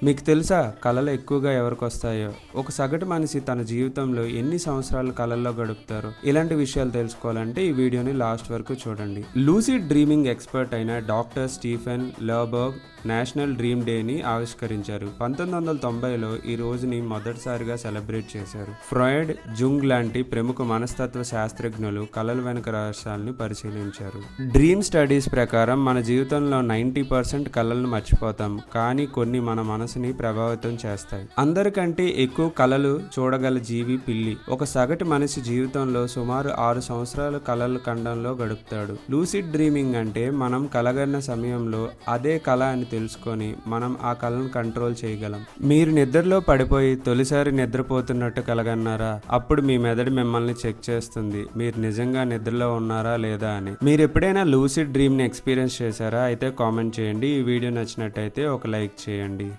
మీకు తెలుసా కళలు ఎక్కువగా ఎవరికొస్తాయో? ఒక సగటు మనిషి తన జీవితంలో ఎన్ని సంవత్సరాలు కళల్లో గడుపుతారో? ఇలాంటి విషయాలు తెలుసుకోవాలంటే ఈ వీడియోని లాస్ట్ వరకు చూడండి. లూసిడ్ డ్రీమింగ్ ఎక్స్పర్ట్ అయిన డాక్టర్ స్టీఫెన్ లెబర్గ్ నేషనల్ డ్రీమ్ డేని ఆవిష్కరించారు. 1990లో ఈ రోజుని మొదటిసారిగా సెలబ్రేట్ చేశారు. ఫ్రాయిడ్, జుంగ్ లాంటి ప్రముఖ మనస్తత్వ శాస్త్రజ్ఞులు కళల వెనుక రహస్యాలను పరిశీలించారు. డ్రీమ్ స్టడీస్ ప్రకారం మన జీవితంలో 90% కళలను మర్చిపోతాం, కానీ కొన్ని మన మనసుని ప్రభావితం చేస్తాయి. అందరికంటే ఎక్కువ కళలు చూడగల జీవి పిల్లి. ఒక సగటు మనిషి జీవితంలో సుమారు 6 సంవత్సరాలు కళల ఖండంలో గడుపుతాడు. లూసిడ్ డ్రీమింగ్ అంటే మనం కలగన్న సమయంలో అదే కళ అని తెలుసుకొని మనం ఆ కళను కంట్రోల్ చేయగలం. మీరు నిద్రలో పడిపోయి తొలిసారి నిద్రపోతున్నట్టు కలగన్నారా? అప్పుడు మీ మెదడు మిమ్మల్ని చెక్ చేస్తుంది మీరు నిజంగా నిద్రలో ఉన్నారా లేదా అని. మీరు ఎప్పుడైనా లూసిడ్ డ్రీమ్ ని ఎక్స్పీరియన్స్ చేశారా? అయితే కామెంట్ చేయండి. ఈ వీడియో నచ్చినట్టయితే ఒక లైక్ చేయండి.